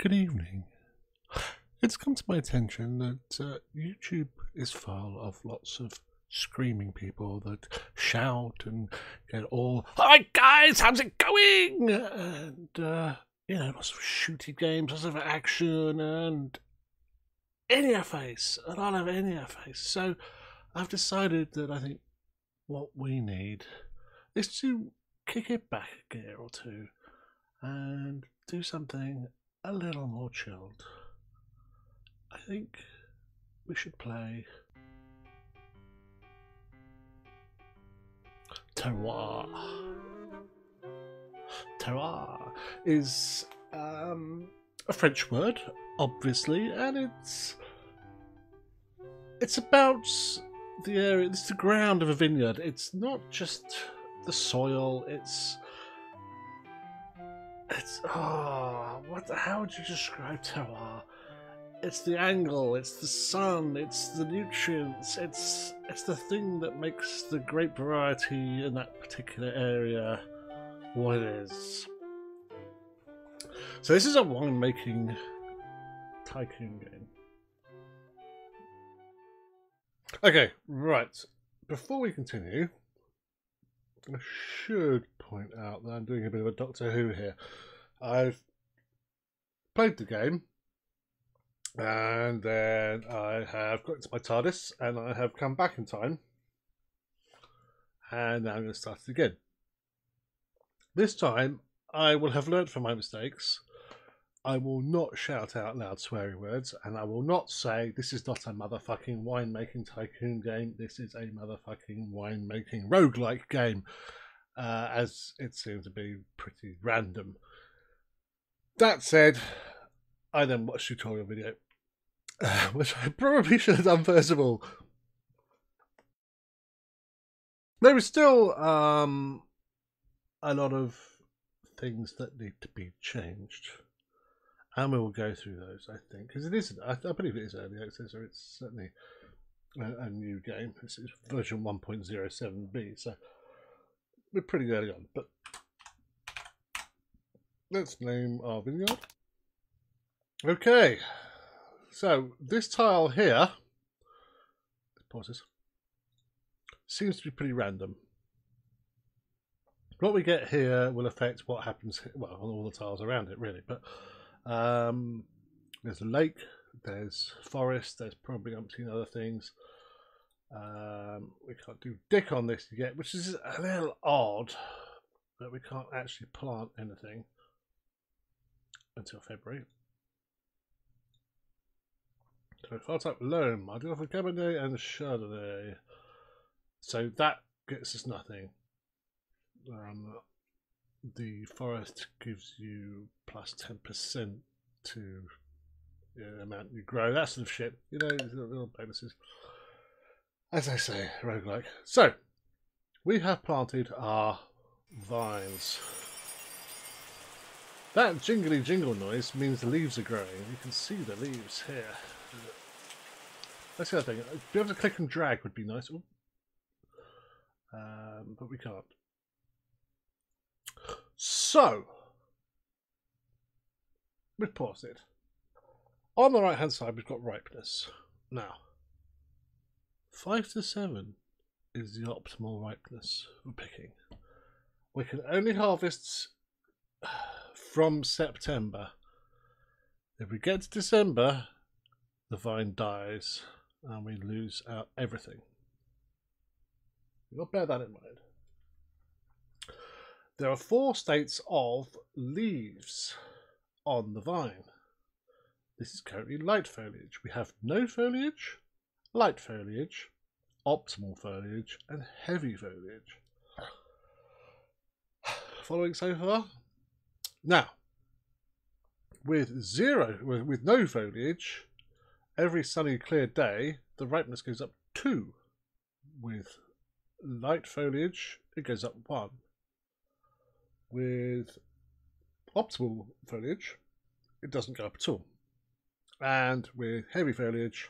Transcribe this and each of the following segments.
Good evening. It's come to my attention that YouTube is full of lots of screaming people that shout and get all, "Hi guys, how's it going?" And, lots of shooty games, lots of action, and in your face, a lot of in your face. So I've decided that I think what we need is to kick it back a gear or two and do something a little more chilled. I think we should play Terroir. Terroir is a French word, obviously, and it's about the area. It's the ground of a vineyard. It's not just the soil. How would you describe terroir? It's the angle, it's the sun, it's the nutrients, it's the thing that makes the grape variety in that particular area what it is. So this is a wine-making tycoon game. Okay, right. Before we continue, I should point out that I'm doing a bit of a Doctor Who here. I've played the game, and then I have got into my TARDIS, and I have come back in time, and now I'm going to start it again. This time, I will have learnt from my mistakes. I will not shout out loud swearing words, and I will not say, "This is not a motherfucking wine-making tycoon game, this is a motherfucking wine-making roguelike game," as it seems to be pretty random. That said, I then watched a tutorial video, which I probably should have done first of all. There is still a lot of things that need to be changed, and we will go through those, I think, because it is, I believe it is early access, or it's certainly a new game. It's version 1.07b, so we're pretty early on, but let's name our vineyard. Okay, so this tile here, pause this, seems to be pretty random. What we get here will affect what happens, well, on all the tiles around it, really. But there's a lake, there's forest, there's probably umpteen other things. We can't do dick on this yet, which is a little odd, that we can't actually plant anything until February. So file type loam, I do have a Cabernet and a Chardonnay. So that gets us nothing. The forest gives you plus 10% to the amount you grow, that sort of shit. You know, little bonuses. As I say, roguelike. So, we have planted our vines. That jingly jingle noise means the leaves are growing. You can see the leaves here. That's the other thing. Be able to click and drag would be nice. But we can't. So, we've paused it. On the right hand side, we've got ripeness. Now, 5 to 7 is the optimal ripeness for picking. We can only harvest from September. If we get to December, the vine dies and we lose out everything. You'll bear that in mind. There are 4 states of leaves on the vine. This is currently light foliage. We have no foliage, light foliage, optimal foliage, and heavy foliage. Following so far? Now, with no foliage, every sunny clear day, the ripeness goes up 2. With light foliage, it goes up 1. With optimal foliage, it doesn't go up at all. And with heavy foliage,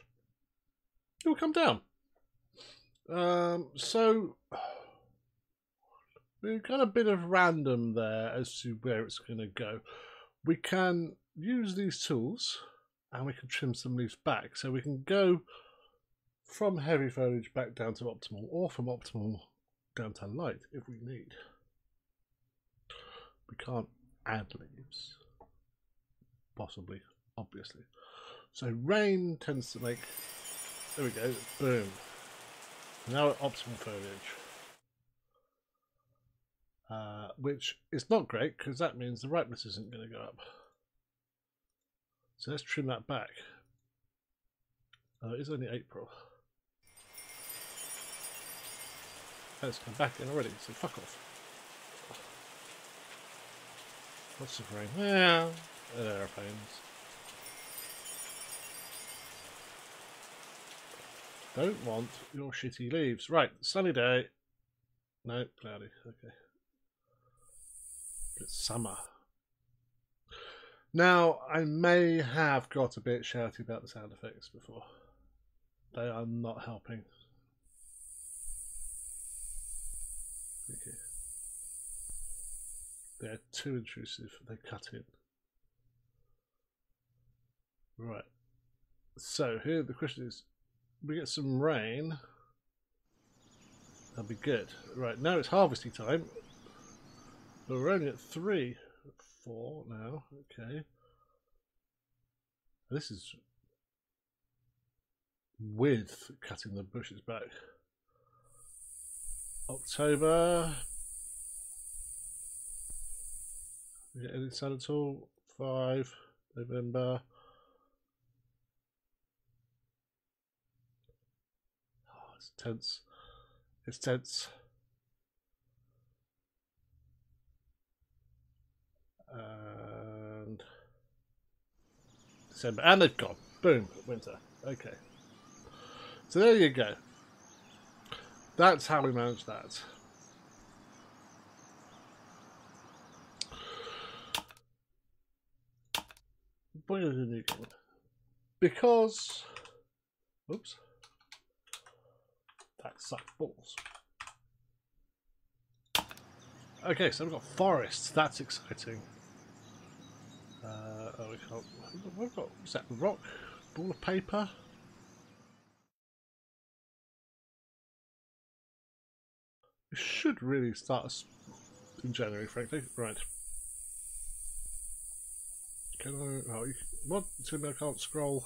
it will come down. So we've got a bit of random there as to where it's going to go. we can use these tools and we can trim some leaves back. So we can go from heavy foliage back down to optimal, or from optimal down to light if we need. We can't add leaves, possibly, obviously. So rain tends to make, there we go, boom. Now at optimal foliage. Which is not great because that means the ripeness isn't going to go up. So let's trim that back. It's only April. Let's come back in already, so fuck off. Lots of rain. Yeah, aeroplanes. Don't want your shitty leaves. Right, sunny day. No, cloudy. Okay. It's summer. Now, I may have got a bit shouty about the sound effects before. They are not helping. Okay. They're too intrusive. They cut in. Right. So, here the question is, we get some rain. That'll be good. Right, now it's harvesting time. But we're only at 3, 4 now. Okay. This is with cutting the bushes back. October. We get any sun at all? 5. November. Oh, it's tense. It's tense. And December, and they've gone. Boom, winter. Okay. So there you go. That's how we manage that. Because, oops, that sucked balls. Okay, so we've got forests. That's exciting. Oh, we can't. We've got, what's that? Rock? Ball of paper? We should really start us in January, frankly. Right. Can I? Oh, what? I can't scroll.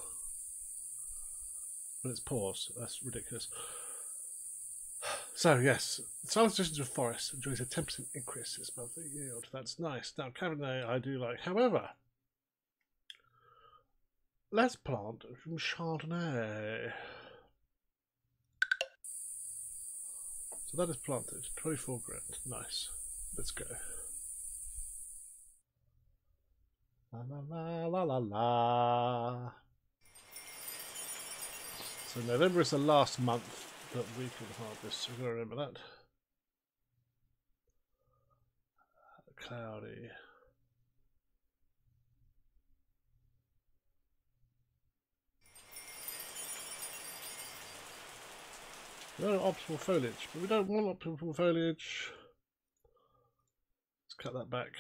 But it's pause. That's ridiculous. So, yes, Salutations of Forest enjoys a 10% increase this monthly yield. That's nice. Now, Cabernet I do like. However, let's plant some Chardonnay. So that is planted. 24 grand. Nice. Let's go. La la la la la la. So November is the last month that we can harvest, so we've got to remember that. Cloudy. We don't want optimal foliage, but we don't want optimal foliage. Let's cut that back.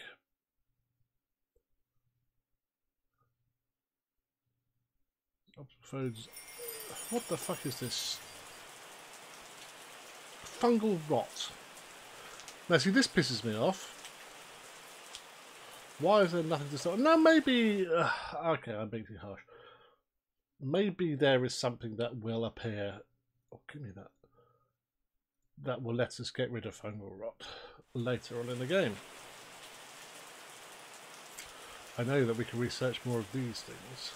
Optimal foliage. What the fuck is this? Fungal rot. Now see, this pisses me off. Why is there nothing to stop? No, maybe... okay, I'm being too harsh. Maybe there is something that will appear... Oh, give me that. That will let us get rid of fungal rot later on in the game. I know that we can research more of these things.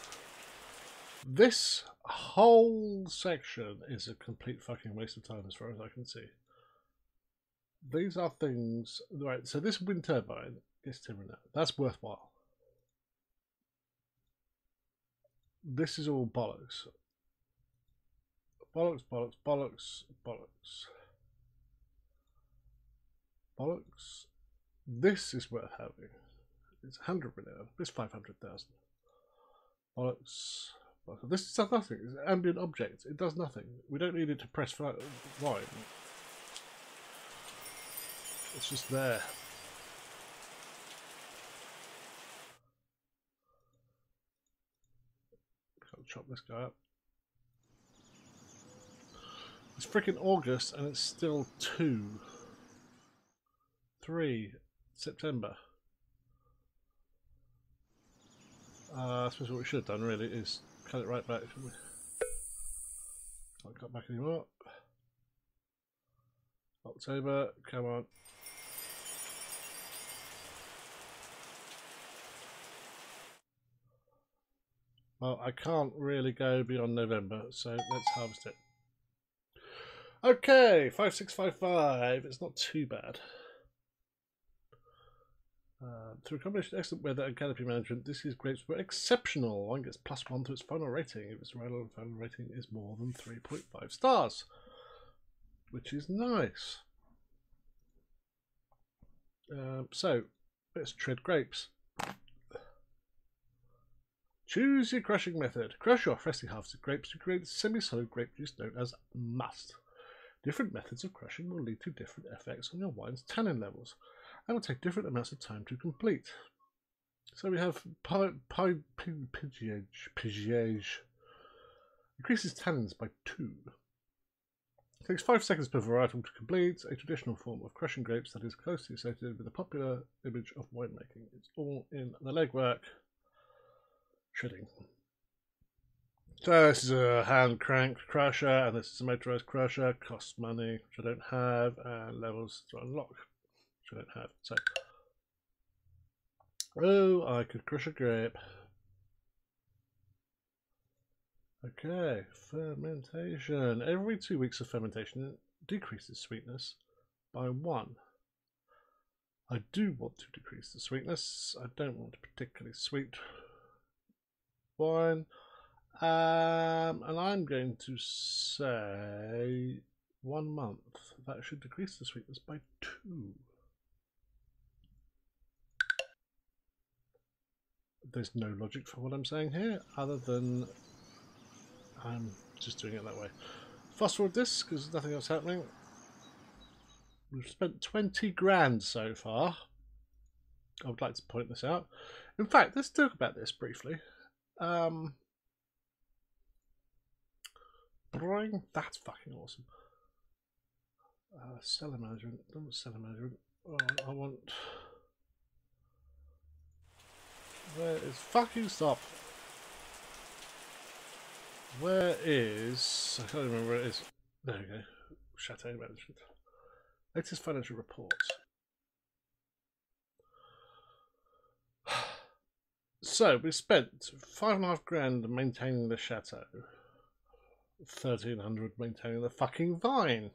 This whole section is a complete fucking waste of time as far as I can see. These are things... Right, so this wind turbine is timber now. That's worthwhile. This is all bollocks. Bollocks, bollocks, bollocks, bollocks. Bollocks. This is worth having. It's 100 million. It's 500,000. Bollocks. This does nothing. It's an ambient object. It does nothing. We don't need it to press wine. It's just there. chop this guy up. It's freaking August and it's still 3 September. I suppose what we should have done really is cut it right back, shouldn't we? Can't cut back anymore. October, come on. Well, I can't really go beyond November, so let's harvest it. Okay, 5655. It's not too bad. Through a combination of excellent weather and canopy management, this year's grapes were exceptional. One gets +1 to its final rating if its final rating is more than 3.5 stars, which is nice. So, let's tread grapes. Choose your crushing method. Crush your freshly harvested grapes to create semi-solid grape juice known as must. Different methods of crushing will lead to different effects on your wine's tannin levels and will take different amounts of time to complete. So we have pigeage increases tannins by 2. It takes 5 seconds per varietal to complete, a traditional form of crushing grapes that is closely associated with the popular image of winemaking. It's all in the legwork. Shredding. So this is a hand cranked crusher and this is a motorized crusher. Costs money, which I don't have, and levels to unlock, which I don't have. So, oh, I could crush a grape. Okay, fermentation. Every 2 weeks of fermentation it decreases sweetness by 1. I do want to decrease the sweetness. I don't want particularly sweet wine. And I'm going to say 1 month. That should decrease the sweetness by 2. There's no logic for what I'm saying here, other than I'm just doing it that way. Fast forward this, because there's nothing else happening. We've spent 20 grand so far. I would like to point this out. In fact, let's talk about this briefly. Brewing, that's fucking awesome. Cellar management, cellar management. Oh, I want. Where is fucking stop? Where is? I can't remember where it is. There we go. Chateau management. Latest financial reports. So we spent 5.5 grand maintaining the chateau. 1,300 maintaining the fucking vine.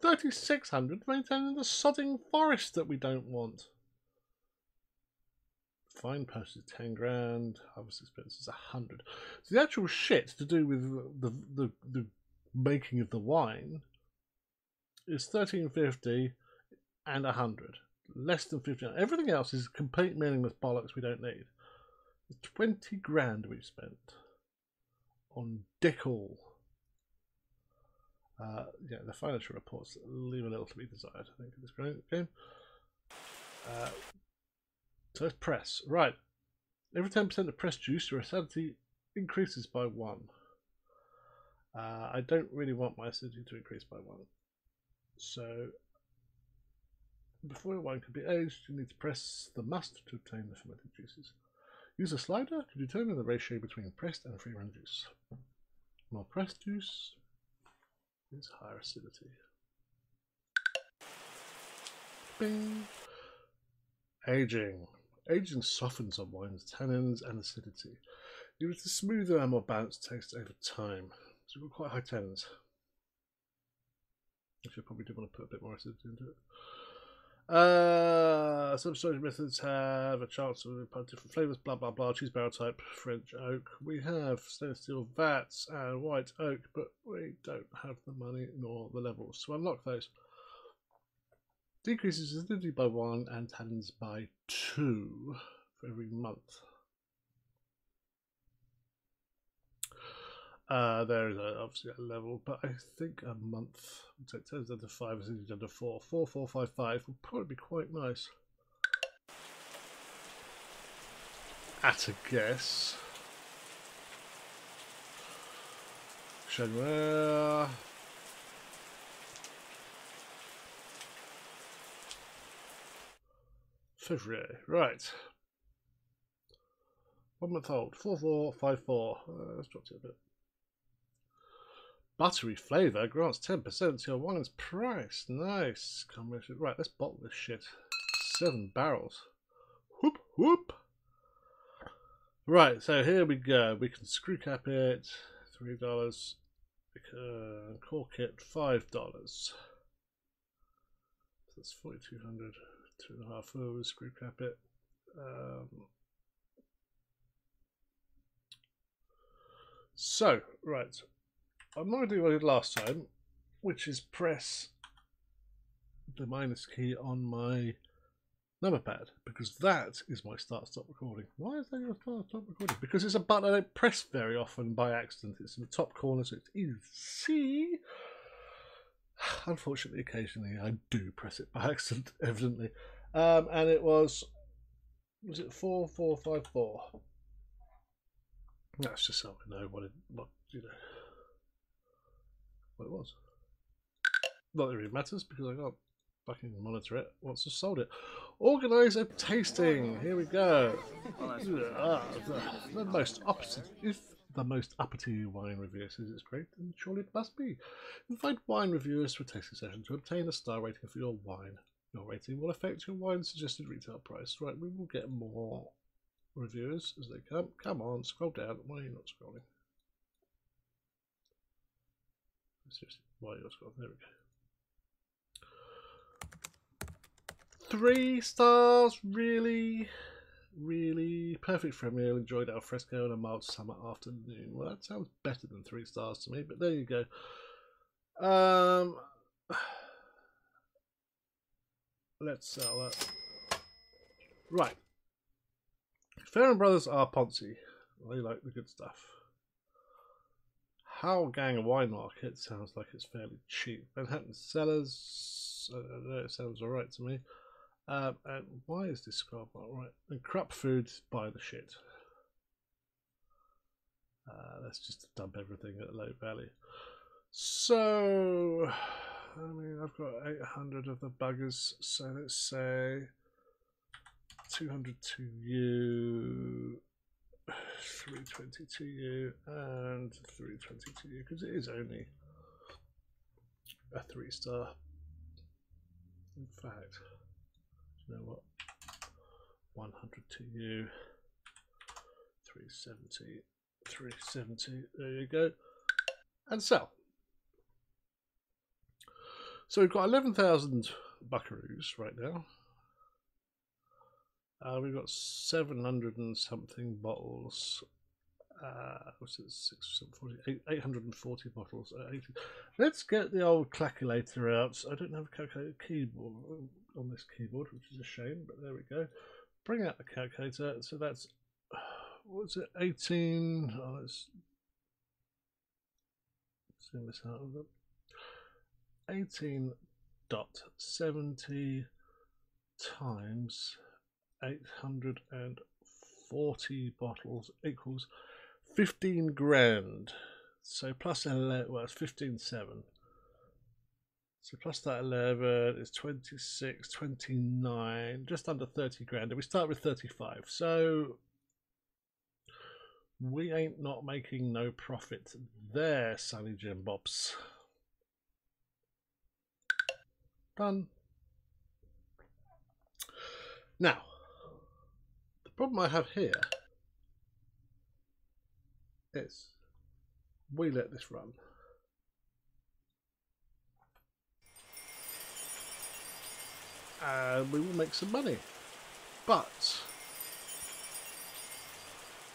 3,600 maintaining the sodding forest that we don't want. Fine purchase 10 grand. Harvest expenses 100. So the actual shit to do with the making of the wine is 1,350 and 100. Less than 50. Everything else is complete meaningless bollocks we don't need. 20 grand we've spent on dick all. Yeah, the financial reports leave a little to be desired, I think, in this game. So it's press. Right. Every 10% of press juice, your acidity increases by 1. I don't really want my acidity to increase by 1. So, before your wine can be aged, you need to press the must to obtain the fermented juices. Use a slider to determine the ratio between pressed and free-run juice. More pressed juice is higher acidity. Bing. Aging. Aging softens a wine's tannins and acidity. It gives a smoother and more balanced taste over time. So we've got quite high tannins. Actually, I probably do want to put a bit more acidity into it. Some storage methods have a chance of different flavours, blah blah blah. Choose barrel type, French oak. We have stainless steel vats and white oak, but we don't have the money nor the levels to unlock those. Decreases acidity by 1 and tannins by 2 for every month. There is obviously a level, but I think a month. So it turns down to 5, acidity down to 4. 4, 4, 5, 5 would probably be quite nice. At a guess. January. February. Right. 1 month old. 4454. Let's drop it a bit. Buttery flavour grants 10% to your wine's price. Nice. Right, let's bottle this shit. 7 barrels. Whoop, whoop. Right, so here we go. We can screw cap it. $3. We can cork it. $5. So that's 4,200. 2.5. We'll screw cap it. So, right. I'm not going to do what I did last time, which is press the minus key on my number pad, because that is my start-stop recording. Why is that your start-stop recording? Because it's a button I don't press very often by accident. It's in the top corner, so it's easy to see. Unfortunately, occasionally I do press it by accident, evidently. And it was it 4454? That's just so I know what it was. Not that it really matters because I can't fucking monitor it once I've sold it. Organise a tasting. Here we go. The most opposite. If the most uppity wine reviewer says it's great, then surely it must be. Invite wine reviewers for a tasting session to obtain a star rating for your wine. Your rating will affect your wine's suggested retail price. Right, we will get more reviewers as they come. Come on, scroll down. Why are you not scrolling? Seriously, why are you not scrolling? There we go. 3 stars, really? Really? Perfect for a meal. Enjoyed al fresco on a mild summer afternoon. Well, that sounds better than 3 stars to me, but there you go. Let's sell that. Right. Fair & Brothers are Ponzi. They like the good stuff. Howell Gang Wine Market sounds like it's fairly cheap. Manhattan Cellars, I don't know, it sounds alright to me. And why is this scroll bar right? And Krupp Foods, buy the shit. Let's just dump everything at low value. So, I mean, I've got 800 of the buggers, so let's say 200 to you, 320 to you, and 320 to you, because it is only a 3-star. In fact, you know what? 100 to you, 370, 370. There you go, and sell. So we've got 11,000 buckaroos right now. We've got 700 and something bottles. What's it? 840 bottles. 80. Let's get the old calculator out. I don't have a calculator keyboard on this keyboard, which is a shame, but there we go. Bring out the calculator. So that's, what's it? 18. Oh, let's zoom this out a bit. 18.70 times 840 bottles equals 15 grand. So plus 11, well, it's 15.7. So plus that 11 is 26, 29, just under 30 grand. And we start with 35. So we ain't not making no profit there, Sonny Jim Bobs. Done. Now, the problem I have here is we let this run. And we will make some money. But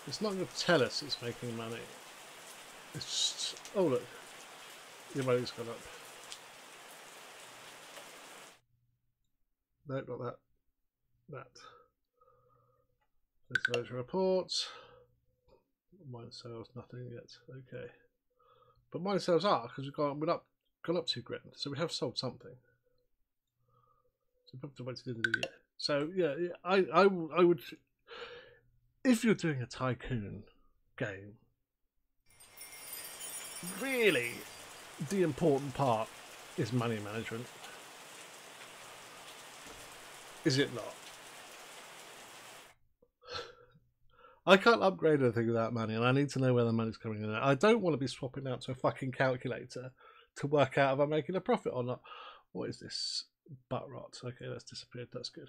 it's not going to tell us it's making money. It's just, oh look, your money's gone up. No, not that. That. Let's go to reports. Mine sales, nothing yet. Okay. But mine sales are, because we've gone up 2 grand. So we have sold something. So we have to wait to the end of the year. So yeah, I would, if you're doing a tycoon game, really, the important part is money management. Is it not? I can't upgrade anything without money, and I need to know where the money's coming in. I don't want to be swapping out to a fucking calculator to work out if I'm making a profit or not. What is this? Butt rot. Okay, that's disappeared. That's good.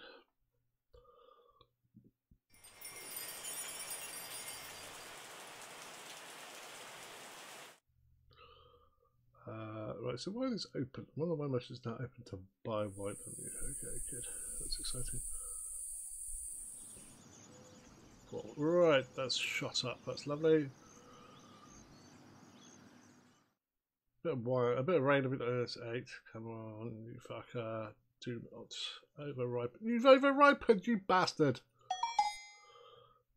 Right, so wine is open. One of my merchants is now open to buy wine on you. Okay, good. That's exciting. Cool. Right, that's shot up. That's lovely. Bit of wine, a bit of rain, a bit of that's 8. Come on, you fucker. Do not overripen. You've overripened, you bastard!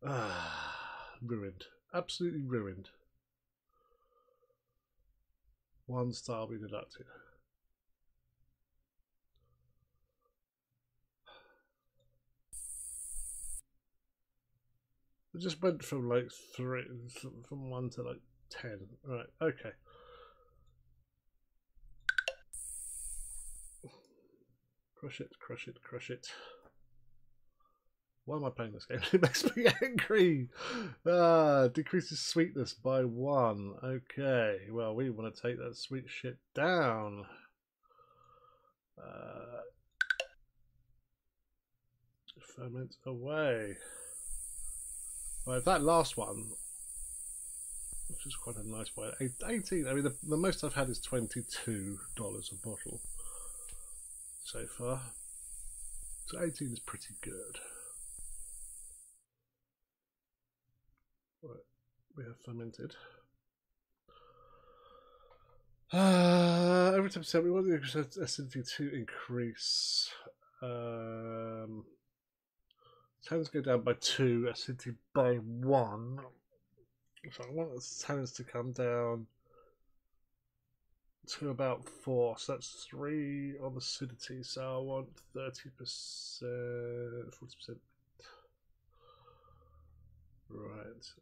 Ah, ruined. Absolutely ruined. 1 star we deducted. It just went from like 3, from 1 to like 10. Right, okay. Crush it, crush it, crush it. Why am I playing this game? It makes me angry. Decreases sweetness by 1. Okay, well, we want to take that sweet shit down. Ferment away. Right, that last one, which is quite a nice one, 18. I mean, the most I've had is $22 a bottle so far. So 18 is pretty good. Right, we have fermented. Every 10% we want the acidity to increase. Tannins go down by 2, acidity by 1. So I want the tannins to come down to about 4. So that's 3 on acidity. So I want 30%, 40%. Right.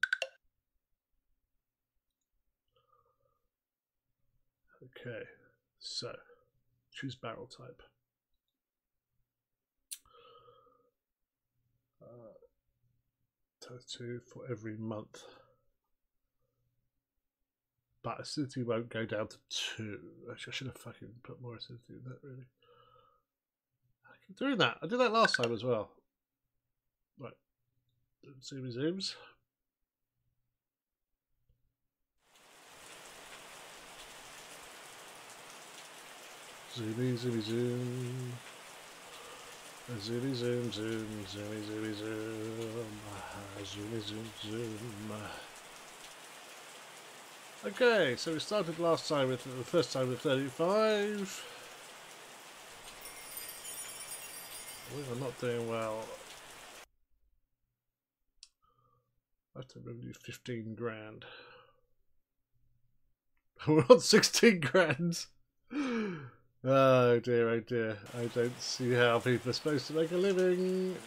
Okay. So choose barrel type. Times 2 for every month. But acidity won't go down to 2. Actually, I should have fucking put more acidity in that, really. I keep doing that. I did that last time as well. Right. Zoomy zooms. Zoomy zoomy zoom. Zoomy zoom zoom. Zoomy zoomy zoom. Zoomy zoom zoom. Okay, so we started last time with the first time with 35. We are not doing well. Lifetime revenue 15 grand. We're on 16 grand. Oh dear, oh dear. I don't see how people are supposed to make a living.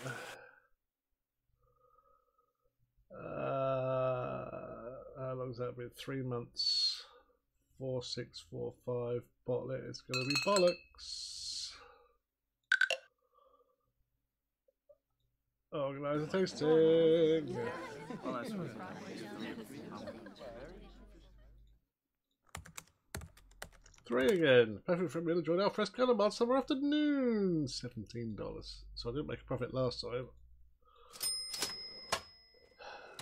How long's that been? 3 months. 4, 6, 4, 5. Bottle it. It's going to be bollocks. Organise a tasting. Three again. Perfect for me to enjoy our fresco on summer afternoon. $17. So I didn't make a profit last time.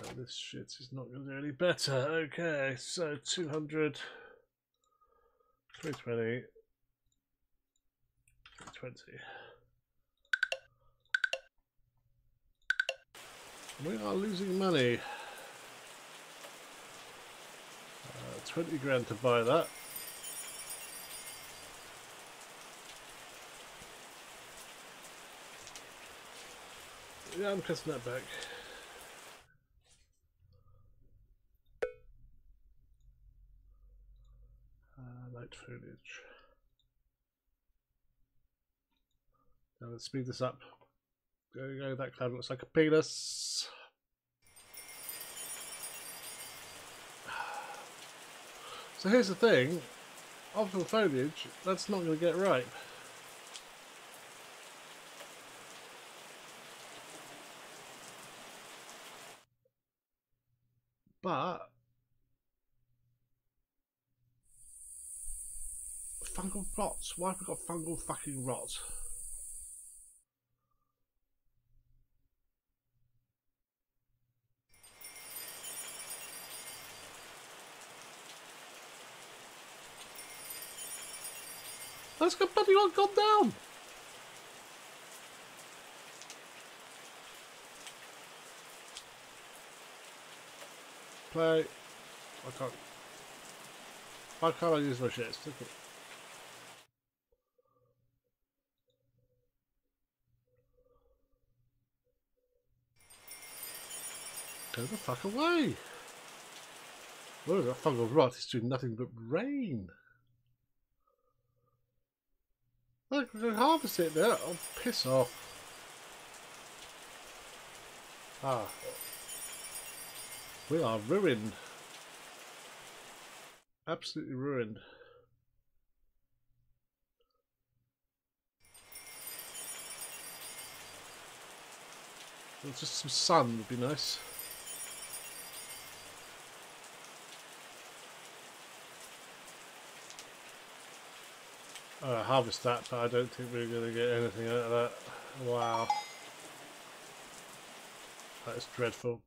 And this shit is not going to do any better. Okay, so 200, 320, 320. We are losing money. 20 grand to buy that. Yeah, I'm cutting that back. Light foliage. Now let's speed this up. Go, that cloud looks like a penis. So here's the thing, optimal foliage, that's not going to get ripe. But fungal rots. Why have we got fungal fucking rot? That's got bloody well gone down. Play. I can't. Why can't I use my shit? Go the fuck away! Whoa, that fungal rot is doing nothing but rain. Look, we can harvest it there. Oh, piss off. Ah. We are ruined. Absolutely ruined. Well, just some sun would be nice. Harvest that, but I don't think we're going to get anything out of that. Wow. That is dreadful.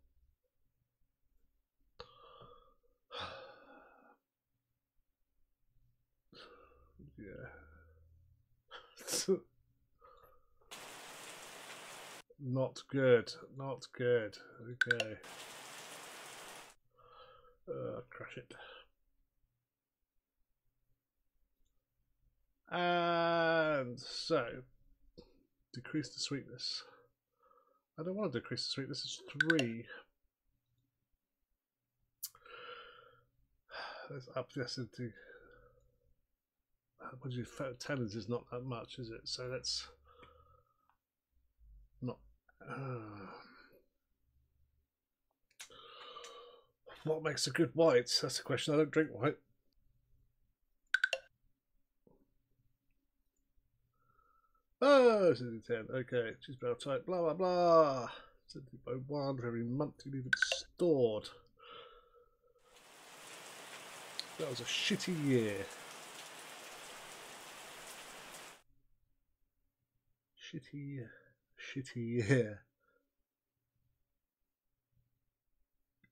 Yeah. Not good. Not good. Okay. Crash it. And so, decrease the sweetness. I don't want to decrease the sweetness, it's 3. Let's up the acidity. What do you, tannins is not that much, is it? So let's not. What makes a good white? That's the question. I don't drink white. Oh, 10. Okay, choose barrel type, blah blah blah. 70/1 for every month you leave it stored. That was a shitty year. Shitty year.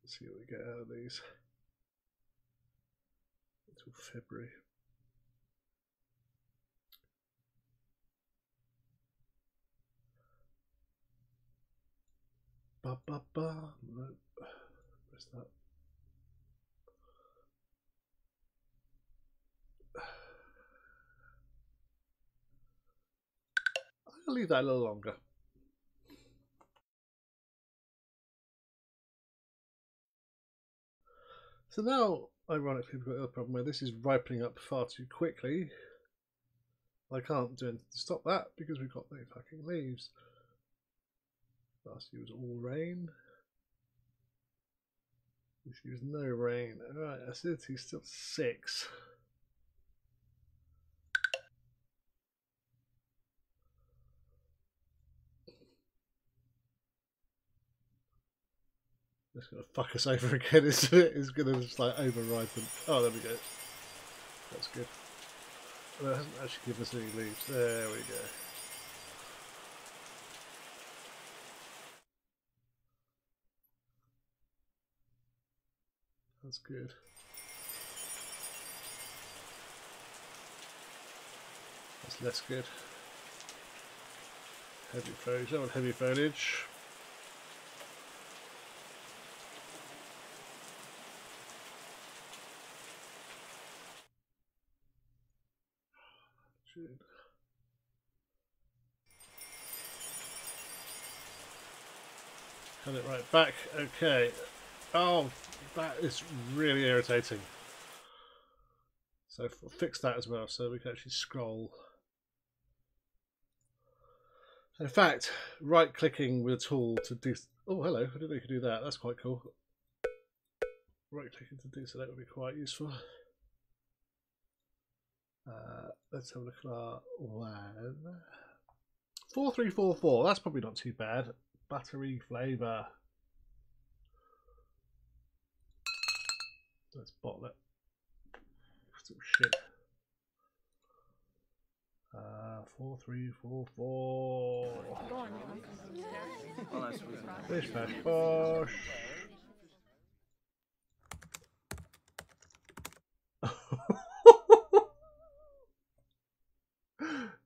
Let's see what we get out of these. Until February. No, where's that? I'll leave that a little longer. So now, ironically, we've got a problem where this is ripening up far too quickly. I can't do anything to stop that because we've got no fucking leaves. Last year was all rain. This year was no rain. Alright, acidity is still 6. It's going to fuck us over again, isn't it? It's going to just like over ripen. Oh, there we go. That's good. Well, it hasn't actually given us any leaves. There we go. That's good. That's less good. Heavy foliage. I want heavy foliage. Cut it right back. Okay. Oh, that is really irritating. So fix that as well so we can actually scroll. In fact, right clicking with a tool to do. Oh, hello. I didn't know you could do that. That's quite cool. Right clicking to deselect would be quite useful. Let's have a look at our one. 4344. That's probably not too bad. Buttery flavour. Let's bottle it. Some shit. 4344. Bish bash bosh.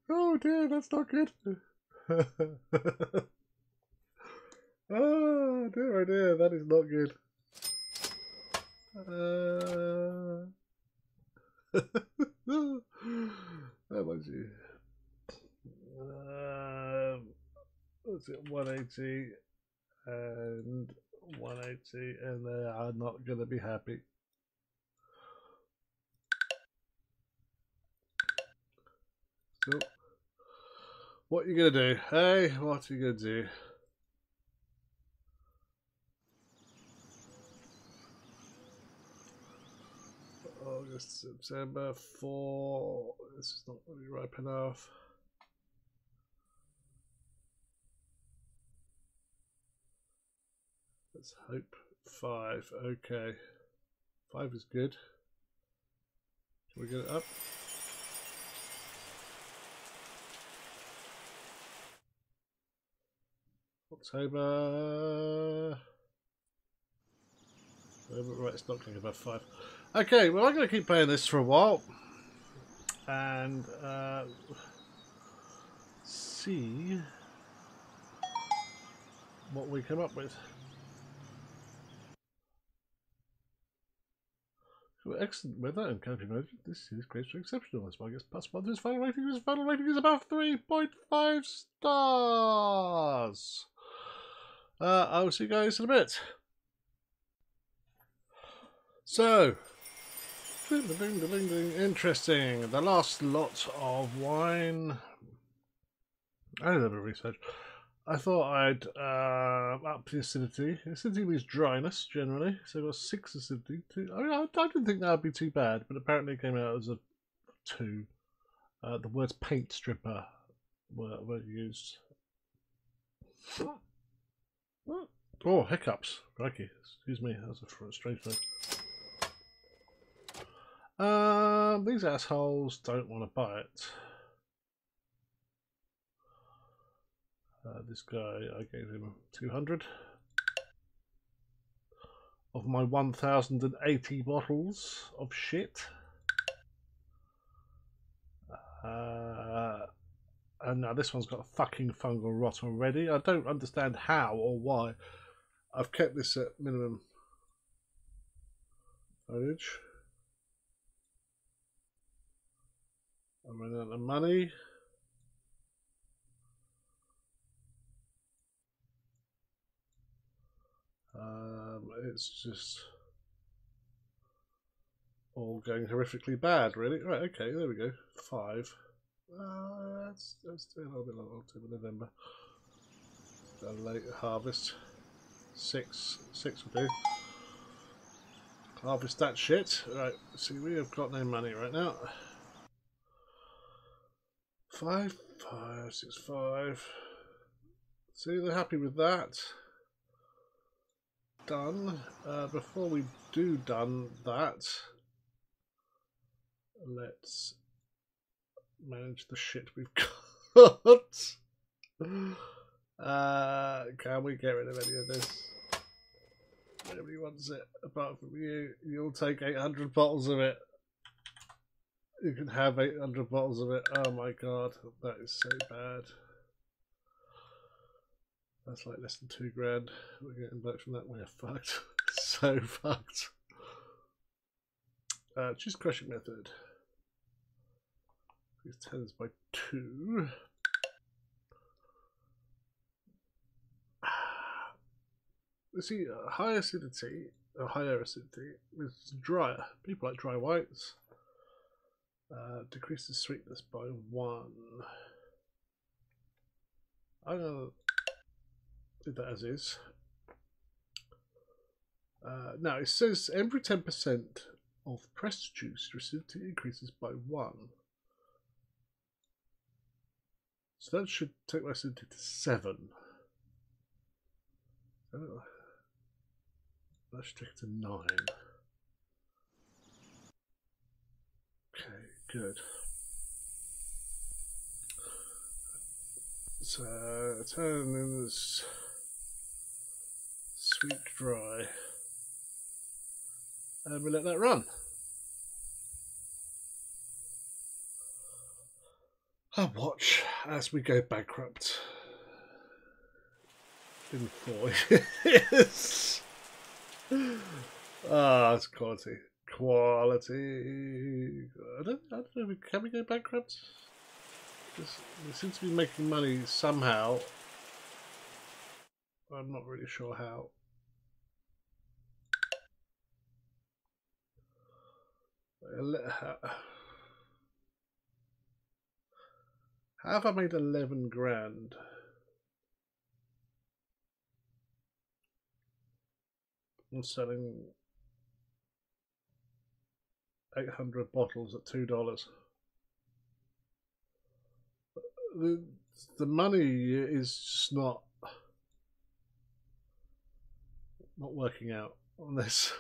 Oh dear, that's not good. Oh dear, oh dear, that is not good. How much you? What's it? 180 and 180, and they are not going to be happy. So, what are you going to do? Hey, what are you going to do? August, September 4. This is not really ripe enough. Let's hope 5. Okay. 5 is good. Can we get it up? October. Right, it's not going above 5. Okay, well, I'm going to keep playing this for a while and see what we come up with. Excellent weather and country mode. This is great to exceptional. That's why I guess +1 to his final rating. His final rating is above 3.5 stars. I will see you guys in a bit. So, interesting. The last lot of wine. I did a bit of research. I thought I'd up the acidity. Acidity means dryness generally, so I've got 6 acidity. I mean, I didn't think that would be too bad, but apparently it came out as a 2. The words paint stripper were used. Oh, hiccups. Crikey. Excuse me, that was a strange thing. These assholes don't want to buy it. This guy, I gave him 200 of my 1,080 bottles of shit. And now this one's got a fucking fungal rot already. I don't understand how or why. I've kept this at minimum foliage. I'm running out of money. It's just all going horrifically bad, really. Right, okay, there we go. 5. Let's do a little bit longer. October, November. A late harvest. 6 will do. Harvest that shit. Right, see, we have got no money right now. 5, 5, 6, 5. See, they're happy with that. Done. Before we do done that, let's manage the shit we've got. Can we get rid of any of this? Nobody wants it apart from you. You'll take 800 bottles of it. You can have 800 bottles of it. Oh my god, that is so bad. That's like less than 2 grand. We're getting back from that. We're fucked. So fucked. Choose crushing method. Increase 10s by 2. You see, high acidity, or higher acidity, is drier. People like dry whites. Decreases sweetness by 1. I'm gonna do that as is. Now it says every 10% of pressed juice, acidity increases by 1. So that should take my acidity to 7. Oh, that should take it to 9. Okay, good. So turn in this sweet dry, and we let that run. I'll watch as we go bankrupt in 4 years. Ah, it's quality. Quality. I don't know. Can we go bankrupt? We seem to be making money somehow. I'm not really sure how. How have I made 11 grand? I'm selling 800 bottles at $2. The money is just not working out on this.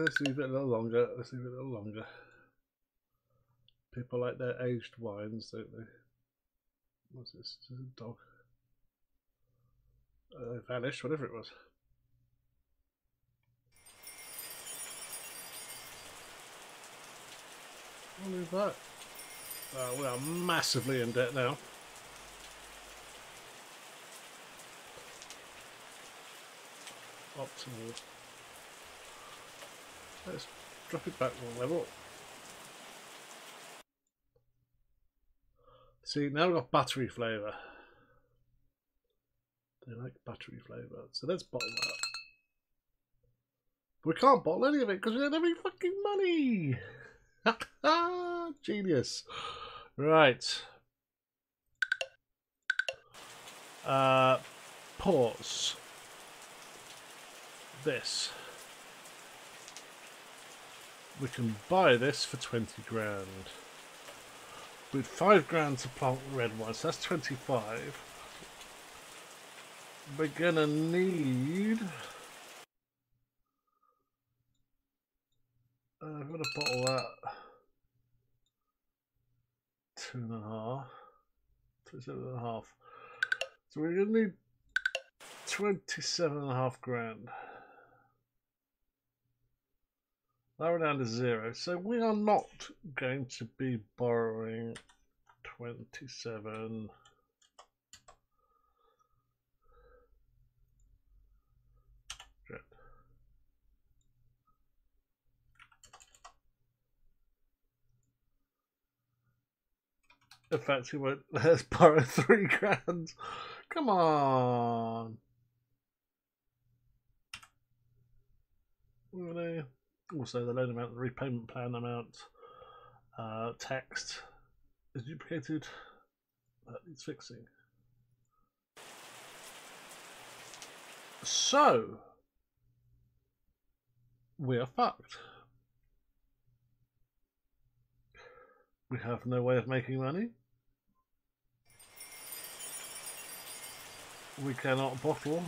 Let's leave it a little longer. People like their aged wines, don't they? What's this? Is it a dog? They vanished, whatever it was. I'll leave that. We are massively in debt now. Optimal. Let's drop it back one level. See, now we've got buttery flavour. They like buttery flavour. So let's bottle that. We can't bottle any of it because we don't have any fucking money. Genius. Right. Pause. This. We can buy this for 20 grand. With 5 grand to plant red wine, so that's 25. We're gonna need. I'm gonna bottle that. 2.5. 27.5. So we're gonna need 27.5 grand. Now we're down to 0. So we are not going to be borrowing 27. In fact, he won't let us borrow 3 grand. Come on. Also, the loan amount, the repayment plan amount, text is duplicated. That needs fixing. So, we are fucked. We have no way of making money. We cannot bottle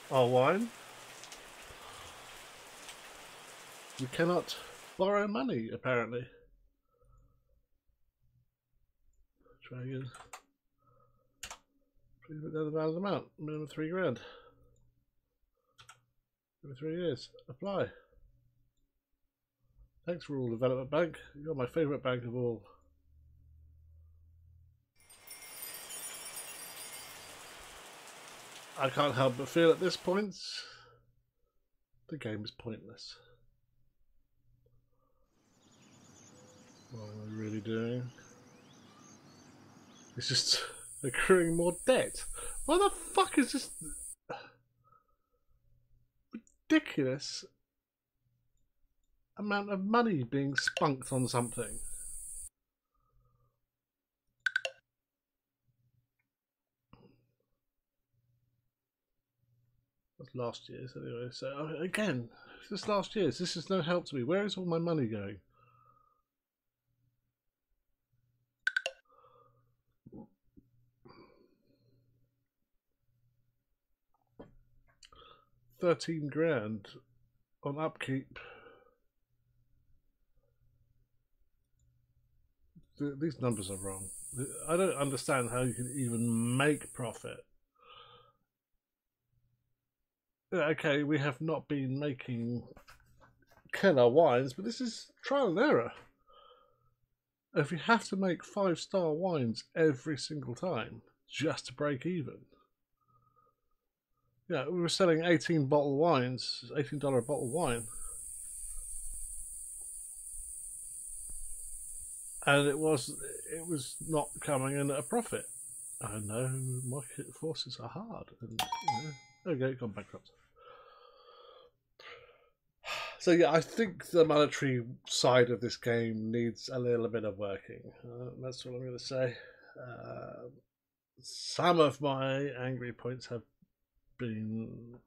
our wine. We cannot borrow money, apparently. Try again. Please put down the valid amount. Minimum 3 grand. Over 3 years. Apply. Thanks, Rural Development Bank. You're my favourite bank of all. I can't help but feel at this point the game is pointless. What am I really doing? It's just accruing more debt. Why the fuck is this ridiculous amount of money being spunked on something? That's last year's anyway. So again, this last year's. This is no help to me. Where is all my money going? £13,000 on upkeep. These numbers are wrong. I don't understand how you can even make profit. Okay, we have not been making killer wines, but this is trial and error. If you have to make 5-star wines every single time just to break even. Yeah, we were selling $18 bottle wine. And it was not coming in at a profit. I know market forces are hard, and okay, gone bankrupt. So yeah, I think the monetary side of this game needs a little bit of working. That's what I'm going to say. Some of my angry points have been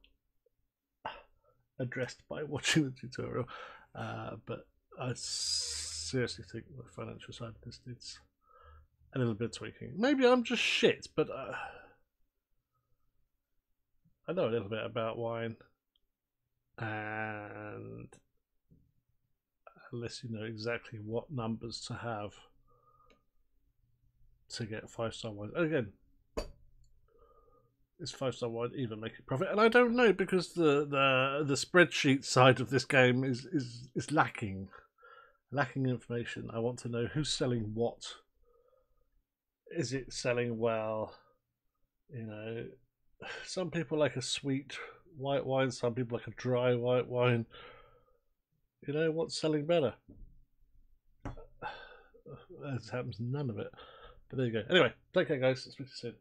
addressed by watching the tutorial, but I seriously think the financial side of this needs a little bit of tweaking. Maybe I'm just shit, but I know a little bit about wine, and unless you know exactly what numbers to have to get 5-star wine, again, is 5-star wine even making profit? And I don't know, because the spreadsheet side of this game is lacking information. I want to know who's selling what. Is it selling well? You know, some people like a sweet white wine, some people like a dry white wine. You know, what's selling better? As happens, none of it. But there you go. Anyway, take care, guys. Speak to you soon.